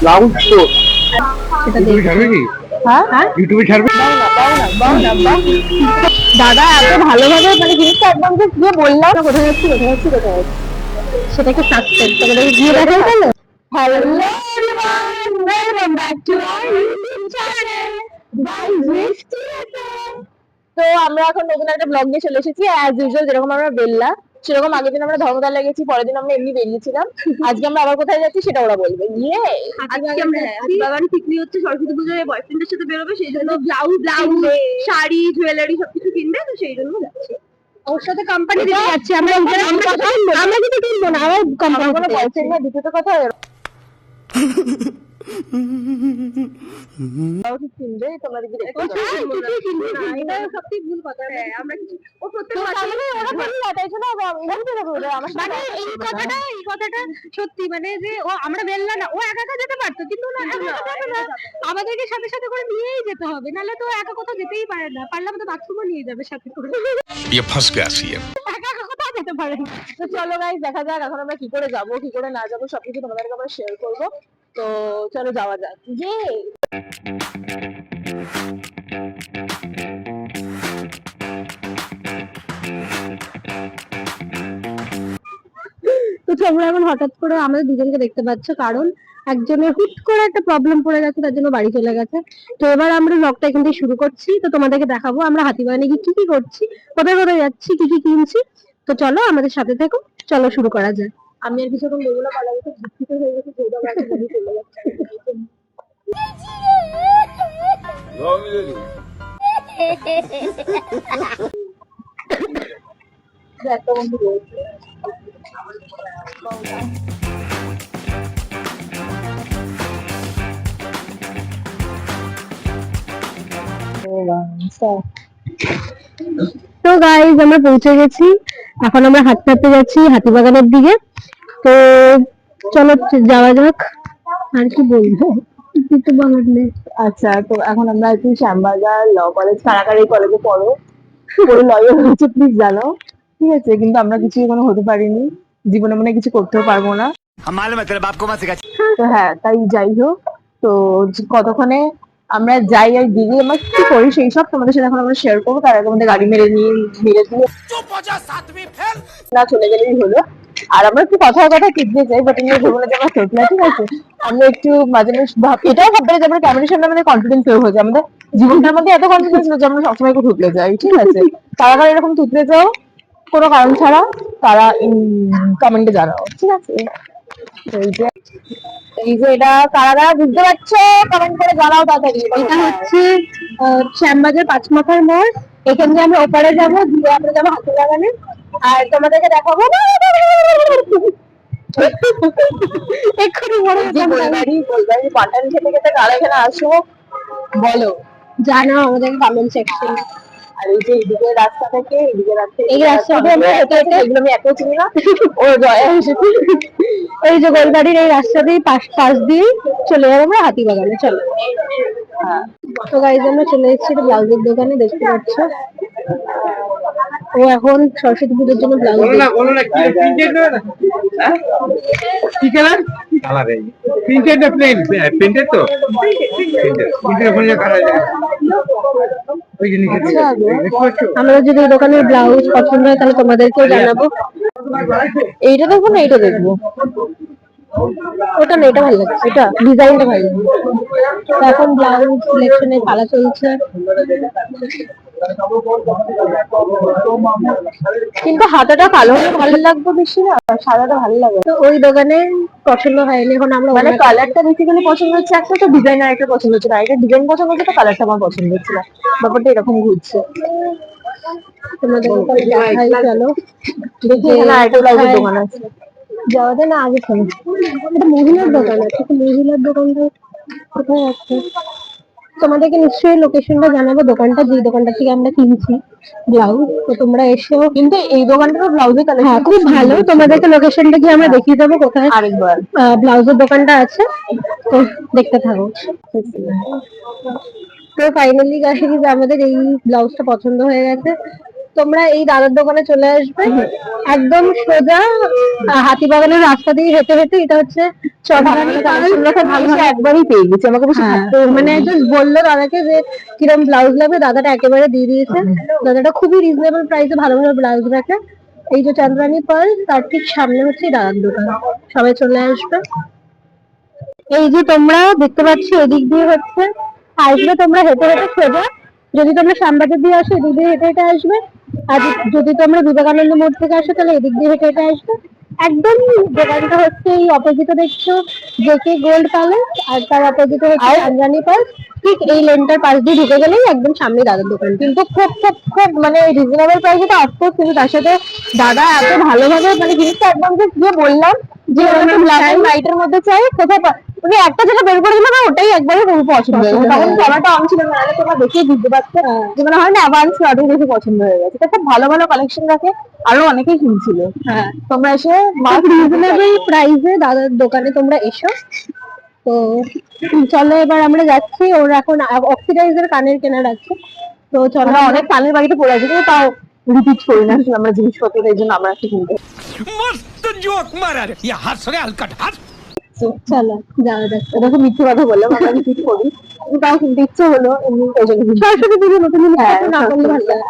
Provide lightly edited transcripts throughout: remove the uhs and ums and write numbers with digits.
Blouse তো সেটা ইউটিউবে দেখছি। ছাড়বে কি? হ্যাঁ হ্যাঁ, ইউটিউবে ছাড়বে? দাদা এত ভালোভাবে মানে জিনিসটা একদম যে গিয়ে বললাম কোথায় যাচ্ছি কোথায় যাচ্ছি কোথায় যাচ্ছি, সেটাকে সাসপেন্স তোমাদের গিয়ে দেখাই গেল। Hello everyone, welcome back to our YouTube channel by Mishti FM। তো আমরা এখন নতুন একটা ব্লগ নিয়ে চলে এসেছি অ্যাজ ইউজুয়াল, যেরকম আমরা বেল্লা সেরকম আগের দিন আমরা ধর্মতলা গেছি, পরের দিন আমরা এমনি বেরিয়েছিলাম। আজকে আমরা আবার কোথায় যাচ্ছি সেটা ওরা বলবে। ইয়ে আজকে আমরা হাতিবাগান পিকনিক হচ্ছে, সরস্বতী পুজোয় বয়ফ্রেন্ডের সাথে বেরোবে, সেই জন্য ব্লাউজ শাড়ি জুয়েলারি সবকিছু কিনবে, তো সেই জন্য যাচ্ছি। ওর সাথে কোম্পানি দিতে যাচ্ছি আমরা। আমরা কিন্তু কিনবো না, আমার কোম্পানি কোনো বয়ফ্রেন্ড না, দ্বিতীয়ত কথা কিনবে তোমরা দিদি দেখতে পাবে। এটা সত্যি ভুল কথা। হ্যাঁ, আমরা কিছু ও প্রত্যেক ওরা বলল তাই জন্য আমার মানে এই কথাটা সত্যি, মানে যে ও আমরা বেলনা না, ও একা একা যেতে পারতো, কিন্তু না একা একা যাবে না, আমাদেরকে সাথে সাথে করে নিয়েই যেতে হবে, নাহলে তো একা কোথাও যেতেই পারে না, পারলে আমাদের বাথরুমও নিয়ে যাবে সাথে করে, ये फंस गया सीएम। একা একা কোথাও যেতে পারে না। তো চলো গাইস দেখা যাক এখন আমরা কি করে যাবো কি করে না যাবো সবকিছু তোমাদেরকে আমরা শেয়ার করবো। তো চলো যাওয়া যাক। তো তোমরা এখন হঠাৎ করে আমাদের দুজনকে দেখতে পাচ্ছ, কারণ একজনের হুট করে একটা প্রবলেম পড়ে গেছে, তার জন্য বাড়ি চলে গেছে। তো এবার আমরা ব্লগটা এখান থেকে শুরু করছি। তো তোমাদেরকে দেখাবো আমরা হাতিবাগানে গিয়ে কি কি করছি, কোথায় কোথায় যাচ্ছি, কি কি কিনছি। তো চলো আমাদের সাথে থেকো, চলো শুরু করা যায়। আমি আর কিছুক্ষণ বলবো না, পালা গেছে বিস্মিত হয়ে গেছে, যেটা বাড়ি চলে যাচ্ছে। একটা বন্ধু রয়েছে। তো গাইজ আমরা পৌঁছে গেছি, এখন আমরা হাঁটতে হাঁটতে যাচ্ছি হাতিবাগানের দিকে। তো চলো যাওয়া যাক। আর কি বলবো কিছু বলার নেই। আচ্ছা, তো এখন আমরা আছি শ্যামবাজার ল কলেজ। কারাকারি কলেজে পড়ো, পুরো লয়ার হচ্ছে প্লিজ জানো, ঠিক আছে? কিন্তু আমরা কিছু এখনো হতে পারিনি, জীবনে মনে হয় কিছু করতেও পারবো না। তো হ্যাঁ, তাই যাই হোক, তো কতক্ষণে আমরা যাই আর দিদি আমরা কি করি সেই সব তোমাদের সাথে এখন আমরা শেয়ার করবো। তার আগে আমাদের গাড়ি মেরে দিয়ে না চলে গেলেই হলো। আর আমরা একটু কথার কথা টিপতে চাই, বাট আমরা ভেবো না যে আমরা ফেক না, ঠিক আছে? আমরা একটু মাঝে মাঝে এটাও ভাবতে যে আমরা ক্যামেরার সামনে আমাদের কনফিডেন্স ফেল হয়ে যায়, আমাদের জীবনটার মধ্যে এত কনফিডেন্স না যে আমরা সবসময় একটু থুতলে যাই, ঠিক আছে? তারা কারা এরকম থুতলে যাও কোনো কারণ ছাড়া, তারা কমেন্টে জানাও, ঠিক আছে? এই যে এটা কারা বুঝতে পারছো কমেন্ট করে জানাও তাড়াতাড়ি। এটা হচ্ছে শ্যামবাজার পাঁচমাথার মোড়। এখান থেকে আমরা ওপারে যাবো, দিয়ে আমরা যাবো হাতিবাগানে, আর তোমাদেরকে দেখাবো এক্ষুনি মনে হচ্ছে গোলবাড়ি পাঠান খেতে খেতে কারা এখানে আসবো বলো, জানাও আমাদের কমেন্ট সেকশন। আর এই যে এইদিকে রাস্তা থেকে এই রাস্তা দিয়ে আমরা হেঁটে হেঁটে, এগুলো আমি এত চিনি না, ও জয়া এসেছে। এই যে গোলবাড়ির এই রাস্তা দিয়ে পাশ দিয়ে চলে যাবো আমরা হাতিবাগানে, চলো। তো গাইজ আমরা চলে এসেছি ব্লাউজের দোকানে, দেখতে পাচ্ছ ও এখন সরস্বতী পুজোর জন্য ব্লাউজ কি কালার? কালার এই প্রিন্টেড না প্লেন? প্রিন্টেড তো প্রিন্টেড ওখানে কালার ওই জিনিস। আমরা যদি এই দোকানের ব্লাউজ পছন্দ হয় তাহলে তোমাদেরকেও জানাবো। এইটা দেখবো না এইটা দেখবো? ওটা না, এটা ভালো লাগছে, এটা ডিজাইনটা ভালো লাগছে। এখন ব্লাউজ সিলেকশনের পালা চলছে, কিন্তু হাতাটা কালো হলে ভালো লাগবে বেশি না, সাদাটা ভালো লাগে। তো ওই দোকানে পছন্দ হয়নি, এখন আমরা মানে কালারটা বেসিক্যালি পছন্দ হচ্ছে একটা, তো ডিজাইন আর একটা পছন্দ হচ্ছে না। এটা ডিজাইন পছন্দ হচ্ছে, তো কালারটা আমার পছন্দ হচ্ছে না, ব্যাপারটা এরকম ঘুরছে। তোমাদের দেখাই, চলো দেখি এখানে আরেকটা ব্লাউজের দোকান আছে, যাওয়া যায় না আগে শোনো। এটা মহিলার দোকান আছে, তো মহিলার দোকানটা কোথায় আছে তোমাদেরকে নিশ্চয়ই লোকেশনটা জানাবো, দোকানটা যে দোকানটা থেকে আমরা কিনছি ব্লাউজ। তো তোমরা এসো, কিন্তু এই দোকানটার ব্লাউজের কালেকশন হ্যাঁ খুব ভালো, তোমাদেরকে লোকেশনটা কি আমরা দেখিয়ে দেবো কোথায় আরেকবার ব্লাউজের দোকানটা আছে, তো দেখতে থাকো। তো ফাইনালি গাইস আমাদের এই ব্লাউজটা পছন্দ হয়ে গেছে, তোমরা এই দাদার দোকানে চলে আসবে, একদম সোজা হাতিবাগানের রাস্তা দিয়ে হেঁটে হেঁটে, এটা হচ্ছে চন্দ্রানী একবারই পেয়ে গেছি আমাকে, মানে জাস্ট বললো দাদাকে যে কিরম ব্লাউজ লাগবে, দাদাটা একেবারে দিয়ে দিয়েছে। দাদাটা খুবই রিজনেবল প্রাইসে ভালো ভালো ব্লাউজ রাখে। এই যে চন্দ্রানী পার্ল, তার ঠিক সামনে হচ্ছে এই দাদার দোকান, সবাই চলে আসবে। এই যে তোমরা দেখতে পাচ্ছ এদিক দিয়ে হচ্ছে আসবে, তোমরা হেঁটে হেঁটে সোজা, যদি তোমরা শ্যামবাজার দিয়ে আসো এদিক দিয়ে হেঁটে হেঁটে আসবে, আর যদি তোমরা বিবেকানন্দ মোড় থেকে আসো তাহলে এদিক দিয়ে হেঁটে হেঁটে আসবে। একদম দোকানটা হচ্ছে এই অপোজিটে দেখছো জেকে গোল্ড প্যালেস, আর তার অপোজিটে হচ্ছে চন্দ্রানী পার্ক। ঠিক এই লেনটার পাশ দিয়ে ঢুকে গেলেই একদম সামনে দাদার দোকান, কিন্তু খুব খুব খুব মানে রিজনেবল প্রাইসে তো অফকোর্স, কিন্তু তার সাথে দাদা এত ভালোভাবে মানে জিনিসটা একদম যে বললাম যে ব্ল্যাক এন্ড হোয়াইটের মধ্যে চাই, কোথায় তুমি একটা যেটা বের করে দিলে না ওটাই একবারে খুব পছন্দ হয়ে গেছে। তখন জামাটা অন ছিল না, তোমরা দেখে বুঝতে পারছো যে মানে হয় না অ্যাডভান্স অর্ডার বেশি পছন্দ হয়ে গেছে। তো খুব ভালো ভালো কালেকশন রাখে, আরো অনেকেই কিনছিল। হ্যাঁ, তোমরা এসে রিজনেবল প্রাইসে দাদার দোকানে তোমরা এসো। তো চলো এবার আমরা যাচ্ছি, ওর এখন অক্সিডাইজার কানের কেনার আছে, তো চলো। অনেক কানের বাড়িতে পড়ে আছে, কিন্তু তাও রিপিট করি না আমরা জিনিসপত্র, এই জন্য আমরা একটু কিনতে। मस्त जोक मारा रे ये हंस रे हलकट हंस। চলো যাওয়া যাচ্ছে। এটা খুব মিথ্যে কথা বললাম, আমরা রিপিট করি, কিন্তু তাও কিনতে ইচ্ছে হলো এমনি ওই জন্য। সরস্বতী পুজো নতুন না করলে ভালো লাগে।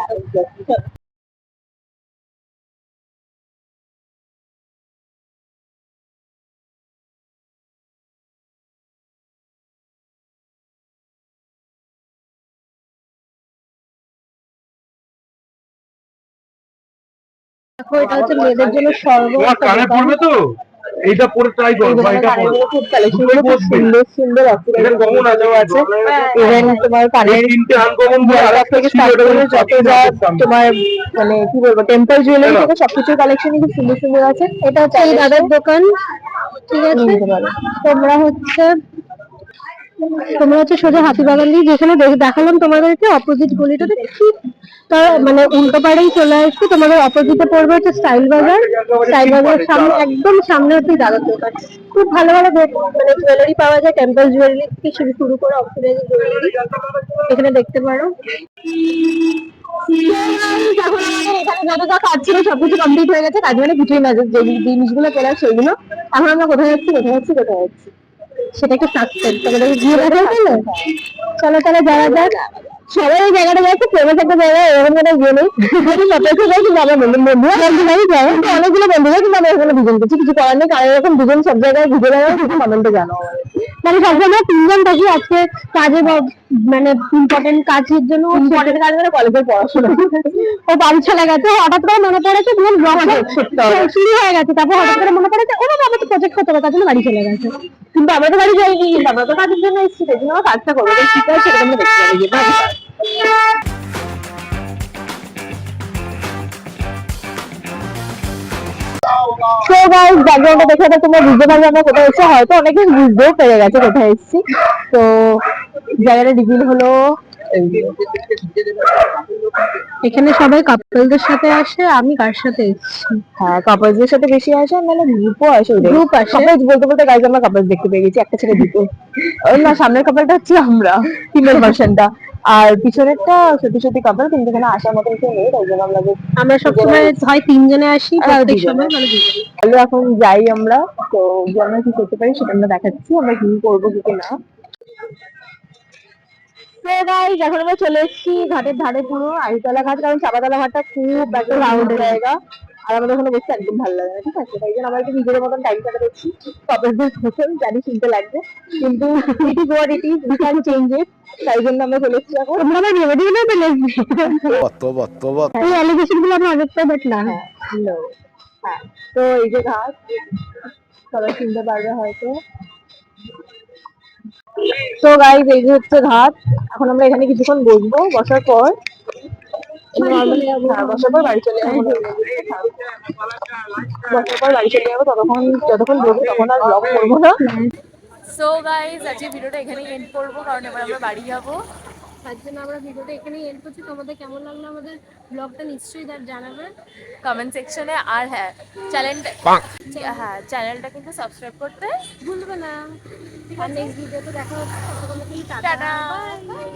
দেখো এটা হচ্ছে মেয়েদের জন্য তোমার কানে পড়বে তো, এইটা পরে ট্রাই করো, এটা পরে খুব কালেকশন খুব সুন্দর সুন্দর এটা কমন আছে আছে। ইভেন তোমার কানের তিনটে আনকমন বলে আর একটা থেকে স্টার্ট করে যত যা তোমার মানে কি বলবো টেম্পল জুয়েলারি থেকে সবকিছুর কালেকশনই খুব সুন্দর সুন্দর আছে। এটা হচ্ছে এই দাদার দোকান, ঠিক আছে। তোমরা হচ্ছে সোজা হাতিবাগান দিয়ে যেখানে দেখালাম তোমাদেরকে অপোজিট গলিটাতে ঠিক তার মানে উল্টো পাড়েই চলে আসবে, তোমাদের অপোজিটে পড়বে হচ্ছে স্টাইল বাজার। স্টাইল বাজারের সামনে একদম সামনে হচ্ছে দাদার দোকান। খুব ভালো ভালো মানে জুয়েলারি পাওয়া যায়, টেম্পল জুয়েলারি থেকে শুরু করে অক্সিডাইজার জুয়েলারি এখানে দেখতে পারো। এখন আমাদের এখানে যত যা কাজ ছিল সবকিছু কমপ্লিট হয়ে গেছে, কাজ মানে কিছুই না, যে জিনিসগুলো কেনার সেগুলো। এখন আমরা কোথায় যাচ্ছি কোথায় যাচ্ছি কোথায় যাচ্ছি সেটা একটু সাসপেন্স, তোমাদের গিয়ে দেখা গেল। চলো তাহলে যাওয়া যাক। সবাই ওই জায়গাটা যাচ্ছে, ফেমাস একটা জায়গা, এরকম কোনো ইয়ে নেই। অনেকগুলো বন্ধু যায়, কিন্তু আমরা এখানে দুজন করছি, কিছু করার নেই, কারণ এরকম দুজন সব জায়গায় ঘুরে বেড়াও, কিছু কমেন্টে জানো। মানে সবসময় তিনজন থাকি, আজকে কাজে মানে ইম্পর্টেন্ট কাজের জন্য, ইম্পর্টেন্ট কাজ মানে কলেজের পড়াশোনা, ও বাড়ি চলে গেছে। হঠাৎ করে মনে পড়েছে শুরু হয়ে গেছে, তারপর হঠাৎ করে মনে পড়েছে ওরা আমার তো প্রজেক্ট করতে হবে, তার জন্য বাড়ি চলে গেছে। কিন্তু আমরা তো বাড়ি যাইনি, আমরা তো কাজের জন্য এসেছি, সেই জন্য আমরা কাজটা করবো, ঠিক আছে সেটা আমরা দেখতে পাবো। সো গাইস ব্যাকগ্রাউন্ডে দেখে তো তোমরা বুঝতে পারবে আমরা কোথায় এসেছি, হয়তো অনেকে বুঝতেও পেরে গেছে কোথায় এসেছি। তো জায়গাটা রিভিল হলো, এখানে সবাই কাপলদের সাথে আসে, আমি কার সাথে এসেছি? হ্যাঁ কাপলদের সাথে বেশি আসে, মানে গ্রুপও আসে, গ্রুপ আসে। বলতে বলতে গাইস আমরা কাপলস দেখতে পেয়ে গেছি, একটা ছেলে দুটো। না সামনের কাপলটা হচ্ছে আমরা, ফিমেল ভার্সনটা, আর পিছনেরটা সত্যি সত্যি কাপল, কিন্তু এখানে আসার মতন কেউ নেই, তাই জন্য আমরা সবসময় হয় তিনজনে আসি, প্রত্যেক সময় মানে দুজনে। তাহলে এখন যাই আমরা, তো আমরা কি করতে পারি সেটা আমরা দেখাচ্ছি, আমরা কি করবো কি না। এখন আমরা চলে এসেছি ঘাটের ধারে, পুরো আইতলা ঘাট, কারণ চাপাতলা ঘাটটা খুব একটা রাউন্ড জায়গা, আর আমাদের ওখানে বসতে একদম ভালো লাগে না, ঠিক আছে। তাই জন্য আমরা একটু নিজের মতন টাইম কাটাতে দেখছি, কাপলদের হোটেল জানি শুনতে লাগবে, কিন্তু it is what it is, we can change it. তাই জন্য আমরা চলে এসেছি এখন। আমরা আমার রেমেডি গুলো পেলে এই অ্যালিগেশন গুলো আমি অনেকটা বাট না। হ্যাঁ তো এই যে ঘাট সবাই শুনতে পারবে হয়তো। তো গাইস এই যে হচ্ছে ঘাট, এখন আমরা এখানে কিছুক্ষণ বসবো, বসার পর বসার পর বাড়ি চলে যাবো, বসার পর বাড়ি চলে যাবো, যতক্ষণ বসবো তখন আর ব্লগ করবো না। সো গাইস আজকে ভিডিওটা এখানেই এন্ড করবো, কারণ এবার আমরা বাড়ি যাবো, তার জন্য আমরা ভিডিওটা এখানেই এন্ড করছি। তোমাদের কেমন লাগলো আমাদের ব্লগটা নিশ্চয়ই জানাবে কমেন্ট সেকশনে, আর হ্যাঁ চ্যানেলটা কিন্তু সাবস্ক্রাইব করতে ভুলবে না। আর নেক্সট ভিডিওতে দেখা হচ্ছে, টাটা বাই।